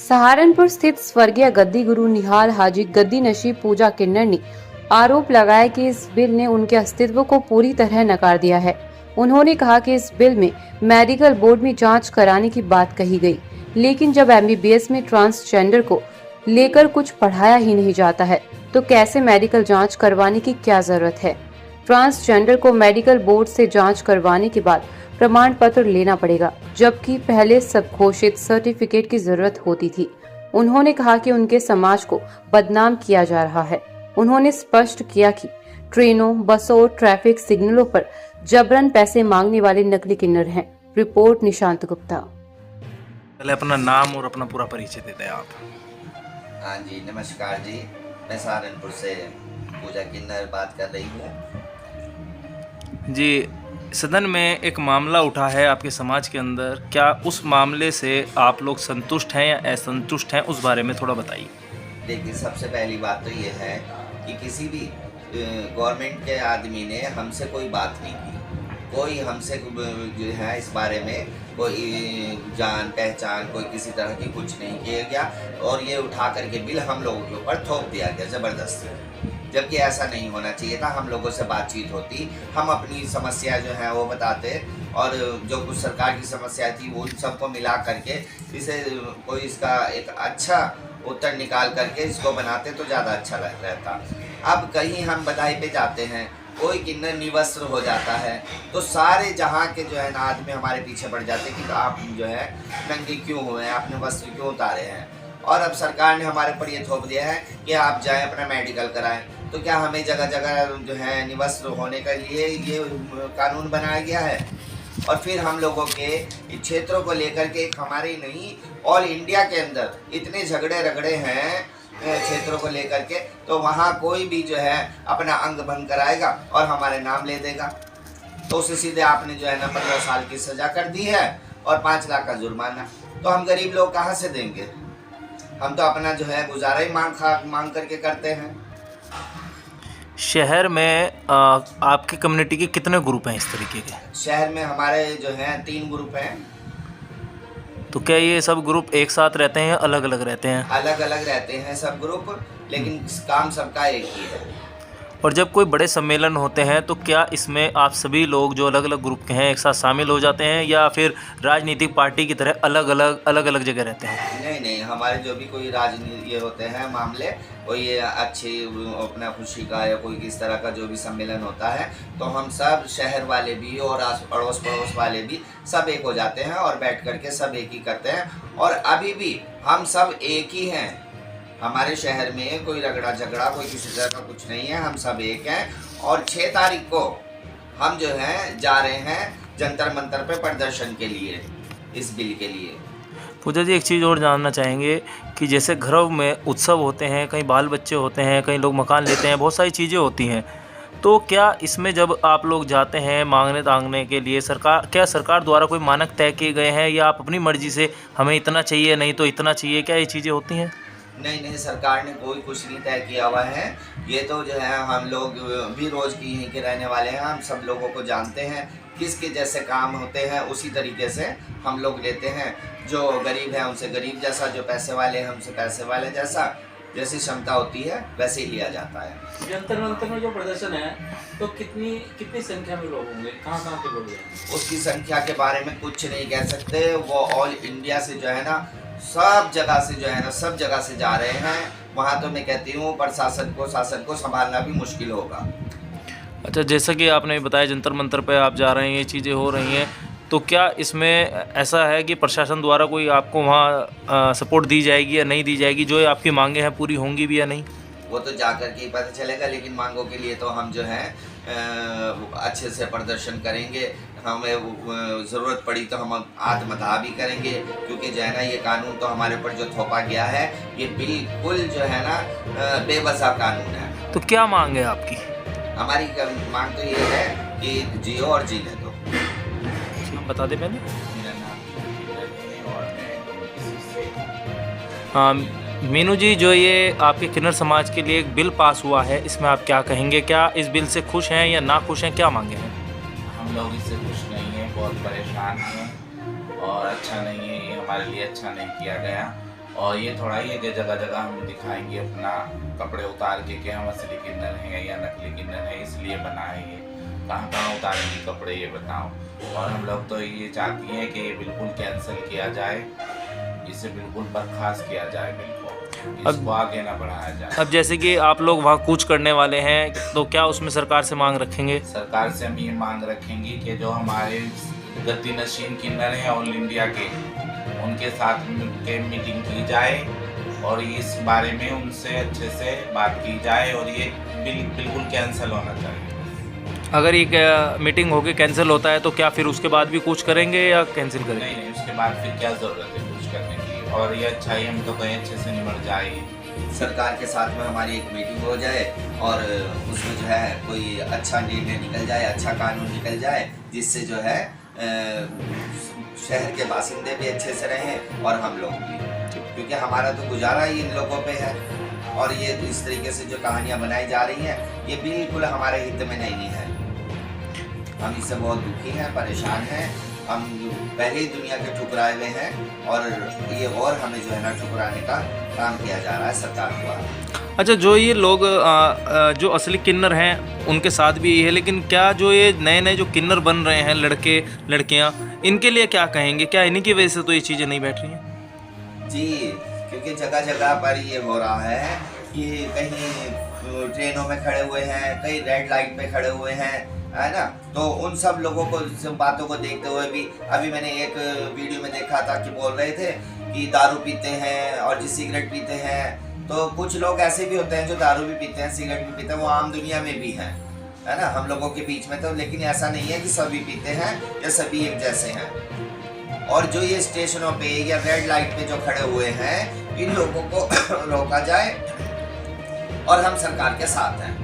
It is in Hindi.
सहारनपुर स्थित स्वर्गीय गद्दी गुरु निहाल हाजी गद्दी नशी पूजा किन्नर ने आरोप लगाया कि इस बिल ने उनके अस्तित्व को पूरी तरह नकार दिया है। उन्होंने कहा कि इस बिल में मेडिकल बोर्ड में जांच कराने की बात कही गई, लेकिन जब एमबीबीएस में ट्रांसजेंडर को लेकर कुछ पढ़ाया ही नहीं जाता है तो कैसे मेडिकल जांच करवाने की क्या जरूरत है। ट्रांसजेंडर को मेडिकल बोर्ड से जांच करवाने के बाद प्रमाण पत्र लेना पड़ेगा, जबकि पहले सब घोषित सर्टिफिकेट की जरूरत होती थी। उन्होंने कहा कि उनके समाज को बदनाम किया जा रहा है। उन्होंने स्पष्ट किया कि ट्रेनों, बसों और ट्रैफिक सिग्नलों पर जबरन पैसे मांगने वाले नकली किन्नर हैं। रिपोर्ट निशांत गुप्ता। पहले अपना नाम और अपना पूरा परिचय दे दें आप। हाँ जी, नमस्कार जी। मैं सहारनपुर से पूजा किन्नर बात कर रही हूँ जी। सदन में एक मामला उठा है आपके समाज के अंदर, क्या उस मामले से आप लोग संतुष्ट हैं या असंतुष्ट हैं, उस बारे में थोड़ा बताइए। देखिए, सबसे पहली बात तो ये है कि किसी भी गवर्नमेंट के आदमी ने हमसे कोई बात नहीं की, कोई हमसे जो है इस बारे में कोई जान पहचान कोई किसी तरह की कुछ नहीं किया गया और ये उठा करके बिल हम लोगों के ऊपर थोप दिया गया ज़बरदस्ती, जबकि ऐसा नहीं होना चाहिए था। हम लोगों से बातचीत होती, हम अपनी समस्या जो है वो बताते और जो कुछ सरकार की समस्या थी वो सबको मिला करके इसे कोई इसका एक अच्छा उत्तर निकाल करके इसको बनाते तो ज़्यादा अच्छा रहता। अब कहीं हम बधाई पे जाते हैं, कोई किन्नर निवस्त्र हो जाता है तो सारे जहाँ के जो है ना आदमी हमारे पीछे पड़ जाते कि आप जो है नंगे क्यों हुए हैं, आपने वस्त्र क्यों उतारे हैं। और अब सरकार ने हमारे पर ये थोप दिया है कि आप जाएं अपना मेडिकल कराएं, तो क्या हमें जगह जगह जो है निवस्त्र होने के लिए ये कानून बनाया गया है। और फिर हम लोगों के क्षेत्रों को लेकर के हमारे ही नहीं ऑल इंडिया के अंदर इतने झगड़े रगड़े हैं क्षेत्रों को लेकर के, तो वहाँ कोई भी जो है अपना अंग भंग कराएगा और हमारे नाम ले देगा, तो उसे सीधे आपने जो है ना 15 साल की सज़ा कर दी है और 5 लाख का जुर्माना। तो हम गरीब लोग कहाँ से देंगे? हम तो अपना जो है गुजारा ही मांग करके करते हैं। शहर में आपकी कम्युनिटी के कितने ग्रुप हैं इस तरीके के? शहर में हमारे जो हैं 3 ग्रुप हैं। तो क्या ये सब ग्रुप एक साथ रहते हैं या अलग अलग रहते हैं? अलग अलग रहते हैं सब ग्रुप, लेकिन काम सबका एक ही है। और जब कोई बड़े सम्मेलन होते हैं तो क्या इसमें आप सभी लोग जो अलग अलग ग्रुप के हैं एक साथ शामिल हो जाते हैं या फिर राजनीतिक पार्टी की तरह अलग अलग जगह रहते हैं? नहीं, हमारे जो भी कोई राजनीति ये होते हैं मामले, कोई ये अच्छी अपना खुशी का या कोई किस तरह का जो भी सम्मेलन होता है, तो हम सब शहर वाले भी और अड़ोस पड़ोस वाले भी सब एक हो जाते हैं और बैठ करके सब एक ही करते हैं। और अभी भी हम सब एक ही हैं। हमारे शहर में कोई रगड़ा झगड़ा कोई किसी तरह का कुछ नहीं है, हम सब एक हैं। और 6 तारीख को हम जो हैं जा रहे हैं जंतर मंतर पे प्रदर्शन के लिए, इस बिल के लिए। पूजा जी, एक चीज़ और जानना चाहेंगे कि जैसे घरों में उत्सव होते हैं, कहीं बाल बच्चे होते हैं, कई लोग मकान लेते हैं, बहुत सारी चीज़ें होती हैं, तो क्या इसमें जब आप लोग जाते हैं मांगने तांगने के लिए, सरकार द्वारा कोई मानक तय किए गए हैं या आप अपनी मर्जी से हमें इतना चाहिए नहीं तो इतना चाहिए, क्या ये चीज़ें होती हैं? नहीं, सरकार ने कोई कुछ नहीं तय किया हुआ है। ये तो जो है हम लोग भी रोज़ की यहीं के रहने वाले हैं, हम सब लोगों को जानते हैं, किसके जैसे काम होते हैं उसी तरीके से हम लोग लेते हैं। जो गरीब है उनसे गरीब जैसा, जो पैसे वाले हैं उनसे पैसे वाले जैसा, जैसी क्षमता होती है वैसे ही लिया जाता है। जंतर मंतर में जो प्रदर्शन है तो कितनी संख्या में लोग होंगे, कहाँ के लोग हैं? उसकी संख्या के बारे में कुछ नहीं कह सकते। वो ऑल इंडिया से जो है ना सब जगह से जो है ना सब जगह से जा रहे हैं। वहाँ तो मैं कहती हूँ प्रशासन को शासन को संभालना भी मुश्किल होगा। अच्छा, जैसा कि आपने बताया जंतर मंतर पे आप जा रहे हैं, ये चीज़ें हो रही हैं, तो क्या इसमें ऐसा है कि प्रशासन द्वारा कोई आपको वहाँ सपोर्ट दी जाएगी या नहीं दी जाएगी? जो आपकी मांगें हैं पूरी होंगी भी या नहीं? वो तो जा कर के ही पता चलेगा, लेकिन मांगों के लिए तो हम जो है अच्छे से प्रदर्शन करेंगे। हमें ज़रूरत पड़ी तो हम आत्मदाह भी करेंगे, क्योंकि जो है ना ये कानून तो हमारे ऊपर जो थोपा गया है ये बिल्कुल जो है ना बेवजह कानून है। तो क्या मांग है आपकी? हमारी मांग तो ये है कि जियो और जीने दो। बता दे पहले। मेरा नाम और हाँ मीनू जी, जो ये आपके किन्नर समाज के लिए एक बिल पास हुआ है, इसमें आप क्या कहेंगे? क्या इस बिल से खुश हैं या ना खुश हैं, क्या मांगे हैं? हम लोग इससे खुश नहीं हैं, बहुत परेशान हैं और अच्छा नहीं है, ये हमारे लिए अच्छा नहीं किया गया। और ये थोड़ा ही है कि जगह जगह हम दिखाएंगे अपना कपड़े उतार के कि हम असली किन्नर हैं या नकली किन्नर हैं, इसलिए बनाए ये। कहाँ कहाँ उतारेंगे कपड़े ये बताओ। और हम लोग तो ये चाहती हैं कि ये बिल्कुल कैंसिल किया जाए, इसे बिल्कुल बर्खास्त किया जाए, बिल्कुल इसको आगे ना बढ़ाया जाए। अब जैसे कि आप लोग वहाँ कूच करने वाले हैं, तो क्या उसमें सरकार से मांग रखेंगे? सरकार से हम ये मांग रखेंगे कि जो हमारे गद्दी नशीन किन्नर हैं ऑल इंडिया के, उनके साथ मिलकर मीटिंग की जाए और इस बारे में उनसे अच्छे से बात की जाए और ये बिल्कुल कैंसिल होना चाहिए। अगर ये मीटिंग होके कैंसिल होता है तो क्या फिर उसके बाद भी कुछ करेंगे या कैंसिल करेंगे? नहीं, उसके बाद फिर क्या ज़रूरत है कुछ करने की। और ये अच्छा ही हम तो कहीं अच्छे से निमट जाए। सरकार के साथ में हमारी एक मीटिंग हो जाए और उसमें जो है कोई अच्छा निर्णय निकल जाए, अच्छा कानून निकल जाए, जिससे जो है शहर के बासिंदे भी अच्छे से रहें और हम लोग भी, क्योंकि हमारा तो गुजारा ही इन लोगों पे है। और ये इस तरीके से जो कहानियाँ बनाई जा रही हैं, ये बिल्कुल हमारे हित में नहीं है। हम इससे बहुत दुखी हैं, परेशान हैं। हम पहले ही दुनिया के ठुकराए हुए हैं और ये और हमें जो है ना ठुकराने का काम किया जा रहा है सरकार द्वारा। अच्छा, जो ये लोग जो असली किन्नर हैं उनके साथ भी ये है, लेकिन क्या जो ये नए नए जो किन्नर बन रहे हैं लड़के लड़कियां, इनके लिए क्या कहेंगे? क्या इन्हीं की वजह से तो ये चीज़ें नहीं बैठ रही हैं? जी, क्योंकि जगह जगह पर ये हो रहा है कि कहीं ट्रेनों में खड़े हुए हैं, कहीं रेड लाइट पे खड़े हुए हैं, है ना। तो उन सब लोगों को, सब बातों को देखते हुए भी अभी मैंने एक वीडियो में देखा था कि बोल रहे थे कि दारू पीते हैं और जी सिगरेट पीते हैं। तो कुछ लोग ऐसे भी होते हैं जो दारू भी पीते हैं, सिगरेट भी पीते हैं, वो आम दुनिया में भी हैं, है ना, हम लोगों के बीच में। तो लेकिन ऐसा नहीं है कि सभी पीते हैं या सभी एक जैसे हैं। और जो ये स्टेशनों पे या रेड लाइट पे जो खड़े हुए हैं, इन लोगों को रोका जाए और हम सरकार के साथ हैं।